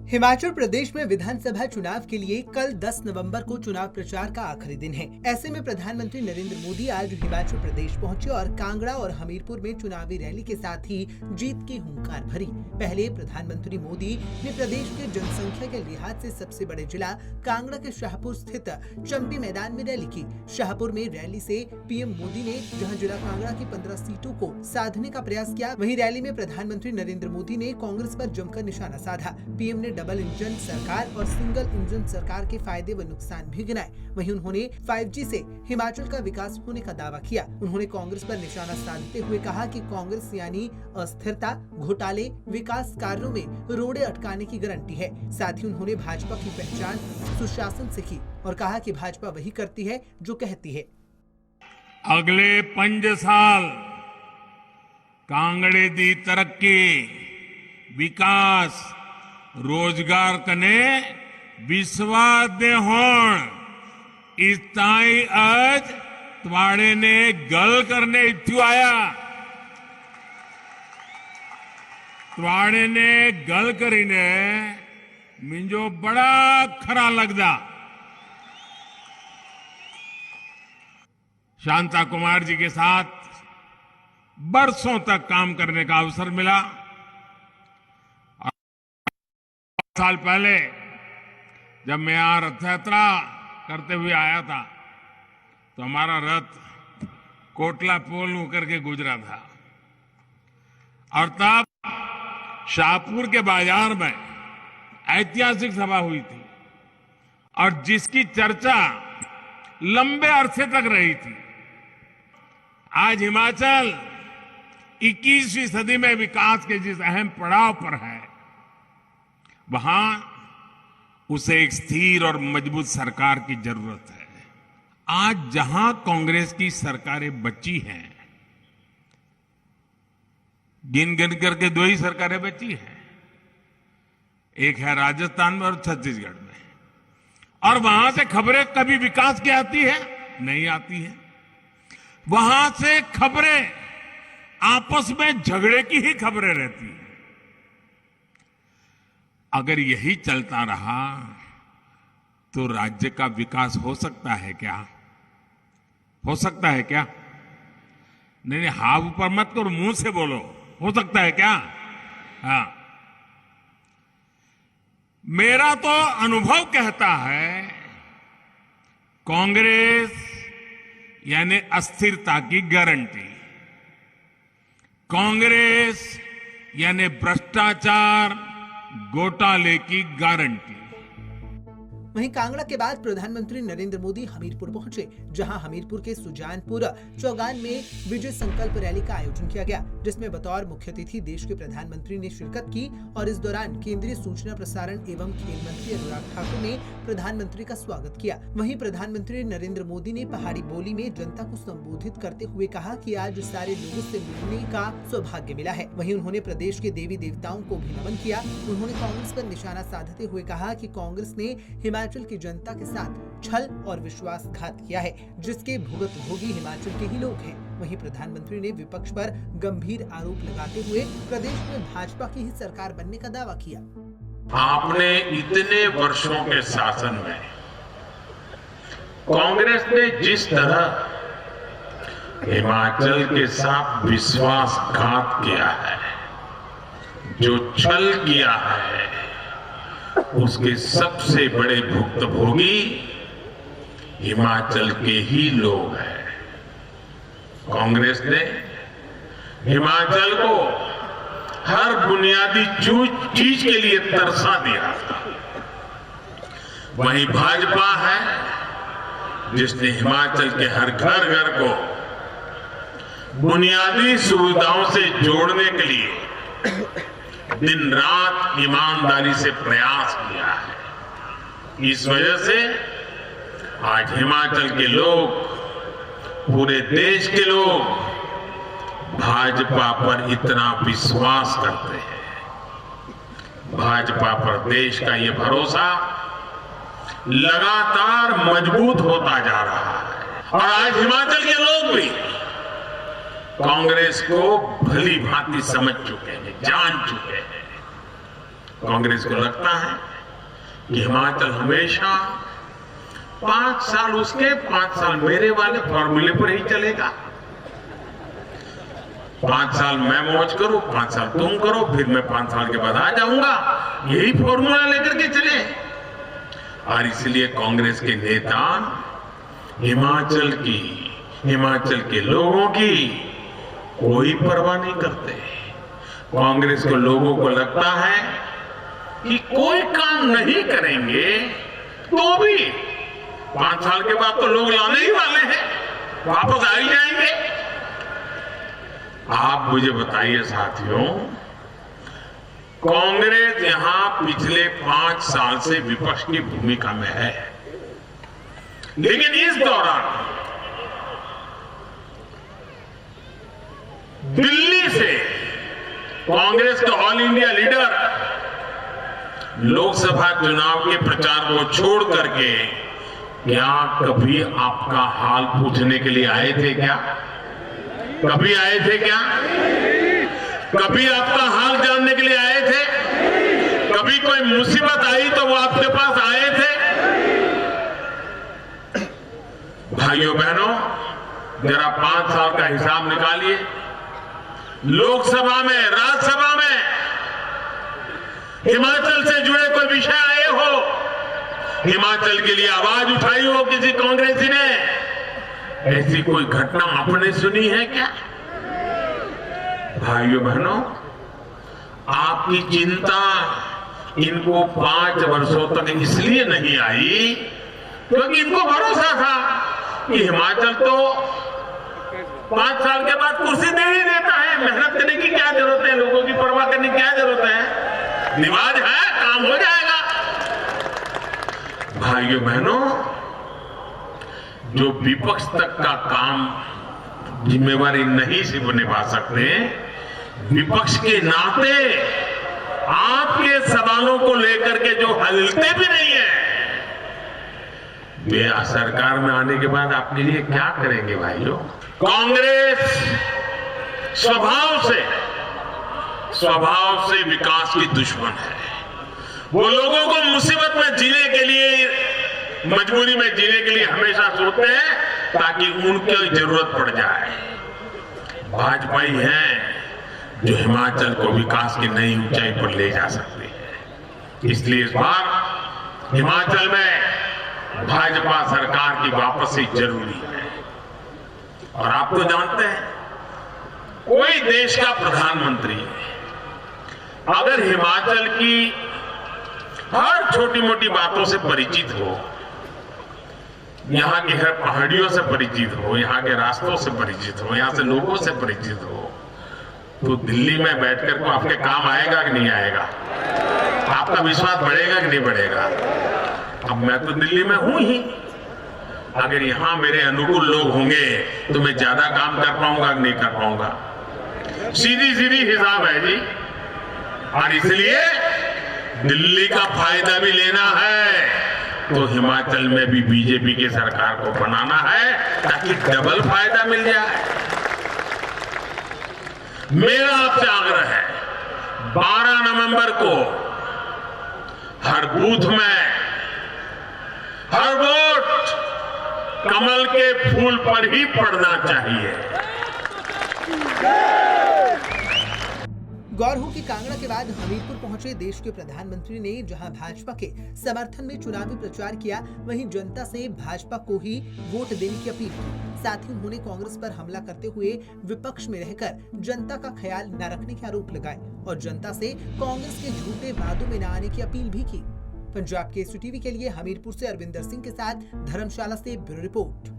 हिमाचल प्रदेश में विधानसभा चुनाव के लिए कल 10 नवंबर को चुनाव प्रचार का आखिरी दिन है। ऐसे में प्रधानमंत्री नरेंद्र मोदी आज हिमाचल प्रदेश पहुंचे और कांगड़ा और हमीरपुर में चुनावी रैली के साथ ही जीत की हुंकार भरी। पहले प्रधानमंत्री मोदी ने प्रदेश के जनसंख्या के लिहाज से सबसे बड़े जिला कांगड़ा के शाहपुर स्थित चंपी मैदान में रैली की। शाहपुर में रैली से पीएम मोदी ने जहां जिला कांगड़ा की 15 सीटों को साधने का प्रयास किया, वहीं रैली में प्रधानमंत्री नरेंद्र मोदी ने कांग्रेस पर जमकर निशाना साधा। पीएम ने डबल इंजन सरकार और सिंगल इंजन सरकार के फायदे व नुकसान भी गिनाए। वहीं उन्होंने 5G से हिमाचल का विकास होने का दावा किया। उन्होंने कांग्रेस पर निशाना साधते हुए कहा कि कांग्रेस यानी अस्थिरता, घोटाले, विकास कार्यों में रोड़े अटकाने की गारंटी है। साथ ही उन्होंने भाजपा की पहचान सुशासन से की और कहा कि भाजपा वही करती है जो कहती है। अगले 5 साल कांगड़े दी तरक्की, विकास, रोजगार कने विश्वास दे होण इस ताई आज तुम्हारे ने गल करने इत्यु आया। तुम्हारे ने गल करीने मिंजो बड़ा खरा लगदा। शांता कुमार जी के साथ बरसों तक काम करने का अवसर मिला। साल पहले जब मैं यहां रथ यात्रा करते हुए आया था तो हमारा रथ कोटला पुल होकर के गुजरा था और तब शाहपुर के बाजार में ऐतिहासिक सभा हुई थी और जिसकी चर्चा लंबे अरसे तक रही थी। आज हिमाचल 21वीं सदी में विकास के जिस अहम पड़ाव पर है, वहां उसे एक स्थिर और मजबूत सरकार की जरूरत है। आज जहां कांग्रेस की सरकारें बची हैं, गिन गिन करके 2 ही सरकारें बची हैं, एक है राजस्थान में और छत्तीसगढ़ में, और वहां से खबरें कभी विकास की आती है? नहीं आती है। वहां से खबरें आपस में झगड़े की ही खबरें रहती हैं। अगर यही चलता रहा तो राज्य का विकास हो सकता है क्या? हो सकता है क्या? नहीं, हाथ ऊपर मत करो, मुंह से बोलो, हो सकता है क्या? हाँ, मेरा तो अनुभव कहता है कांग्रेस यानी अस्थिरता की गारंटी, कांग्रेस यानी भ्रष्टाचार, घोटाले की गारंटी। वहीं कांगड़ा के बाद प्रधानमंत्री नरेंद्र मोदी हमीरपुर पहुंचे, जहां हमीरपुर के सुजानपुर चौगान में विजय संकल्प रैली का आयोजन किया गया, जिसमें बतौर मुख्य अतिथि देश के प्रधानमंत्री ने शिरकत की और इस दौरान केंद्रीय सूचना प्रसारण एवं खेल मंत्री अनुराग ठाकुर ने प्रधानमंत्री का स्वागत किया। वहीं प्रधानमंत्री नरेंद्र मोदी ने पहाड़ी बोली में जनता को संबोधित करते हुए कहा कि आज सारे लोगों से मिलने का सौभाग्य मिला है। वहीं उन्होंने प्रदेश के देवी देवताओं को भी नमन किया। उन्होंने कांग्रेस पर निशाना साधते हुए कहा कि कांग्रेस ने हिमाचल की जनता के साथ छल और विश्वासघात किया है, जिसके भुगतभोगी हिमाचल के ही लोग हैं। वहीं प्रधानमंत्री ने विपक्ष पर गंभीर आरोप लगाते हुए प्रदेश में भाजपा की ही सरकार बनने का दावा किया। आपने इतने वर्षों के शासन में कांग्रेस ने जिस तरह हिमाचल के साथ विश्वासघात किया है, जो छल किया है, उसके सबसे बड़े भुक्तभोगी हिमाचल के ही लोग हैं। कांग्रेस ने हिमाचल को हर बुनियादी चीज के लिए तरसा दिया था। वहीं भाजपा है जिसने हिमाचल के हर घर घर को बुनियादी सुविधाओं से जोड़ने के लिए दिन रात ईमानदारी से प्रयास किया है। इस वजह से आज हिमाचल के लोग, पूरे देश के लोग भाजपा पर इतना विश्वास करते हैं। भाजपा पर देश का ये भरोसा लगातार मजबूत होता जा रहा है और आज हिमाचल के लोग भी कांग्रेस को भली भांति समझ चुके हैं, जान चुके हैं। कांग्रेस को लगता है कि हिमाचल हमेशा 5 साल उसके 5 साल मेरे वाले फॉर्मूले पर ही चलेगा। 5 साल मैं मौज करूं, 5 साल तुम करो, फिर मैं 5 साल के बाद आ जाऊंगा, यही फॉर्मूला लेकर के चले। और इसलिए कांग्रेस के नेता हिमाचल के लोगों की कोई परवाह नहीं करते। कांग्रेस के लोगों को लगता है कि कोई काम नहीं करेंगे तो भी 5 साल के बाद तो लोग लाने ही वाले हैं, वापस आ ही जाएंगे। आप मुझे बताइए साथियों, कांग्रेस यहां पिछले 5 साल से विपक्ष की भूमिका में है, लेकिन इस दौरान दिल्ली से कांग्रेस के ऑल इंडिया लीडर लोकसभा चुनाव के प्रचार को छोड़ करके क्या कभी आपका हाल पूछने के लिए आए थे क्या? कभी आए थे क्या? कभी आपका हाल जानने के लिए आए थे? कभी कोई मुसीबत आई तो वो आपके पास आए थे? भाइयों बहनों, जरा 5 साल का हिसाब निकालिए। लोकसभा में, राज्यसभा में हिमाचल से जुड़े कोई विषय आए हो, हिमाचल के लिए आवाज उठाई हो किसी कांग्रेसी ने, ऐसी कोई घटना आपने सुनी है क्या? भाइयों बहनों, आपकी चिंता इनको 5 वर्षों तक इसलिए नहीं आई क्योंकि इनको भरोसा था कि हिमाचल तो 5 साल के बाद कुर्सी दे ही देता है, मेहनत करने की क्या जरूरत है, लोगों की परवाह करने की क्या जरूरत है, निवाज है, काम हो जाएगा। भाइयों बहनों, जो विपक्ष तक का काम जिम्मेवारी नहीं से निभा सकते, विपक्ष के नाते आपके सवालों को लेकर के जो हिलते भी नहीं है, वे सरकार में आने के बाद आपके लिए क्या करेंगे भाइयों? कांग्रेस स्वभाव से विकास की दुश्मन है। वो लोगों को मुसीबत में जीने के लिए, मजबूरी में जीने के लिए हमेशा सोचते हैं ताकि उनकी जरूरत पड़ जाए। भाजपा ही है जो हिमाचल को विकास की नई ऊंचाई पर ले जा सकती है। इसलिए इस बार हिमाचल में भाजपा सरकार की वापसी जरूरी है। और आप तो जानते हैं, कोई देश का प्रधानमंत्री अगर हिमाचल की हर छोटी मोटी बातों से परिचित हो, यहाँ की हर पहाड़ियों से परिचित हो, यहाँ के रास्तों से परिचित हो, यहाँ से लोगों से परिचित हो, तो दिल्ली में बैठकर को आपके काम आएगा कि नहीं आएगा? आपका विश्वास बढ़ेगा कि नहीं बढ़ेगा? अब मैं तो दिल्ली में हूं ही, अगर यहाँ मेरे अनुकूल लोग होंगे तो मैं ज्यादा काम कर पाऊंगा कि नहीं कर पाऊंगा? सीधी हिसाब है जी। और इसलिए दिल्ली का फायदा भी लेना है तो हिमाचल में भी बीजेपी की सरकार को बनाना है ताकि डबल फायदा मिल जाए। मेरा आपसे आग्रह है, 12 नवंबर को हर बूथ में हर वोट कमल के फूल पर ही पड़ना चाहिए। गौर हो कि कांगड़ा के बाद हमीरपुर पहुंचे देश के प्रधानमंत्री ने जहां भाजपा के समर्थन में चुनावी प्रचार किया, वहीं जनता से भाजपा को ही वोट देने की अपील की। साथ ही उन्होंने कांग्रेस पर हमला करते हुए विपक्ष में रहकर जनता का ख्याल न रखने के आरोप लगाए और जनता से कांग्रेस के झूठे वादों में न आने की अपील भी की। पंजाब केसरी टीवी के लिए हमीरपुर से अरविंदर सिंह के साथ धर्मशाला से ब्यूरो रिपोर्ट।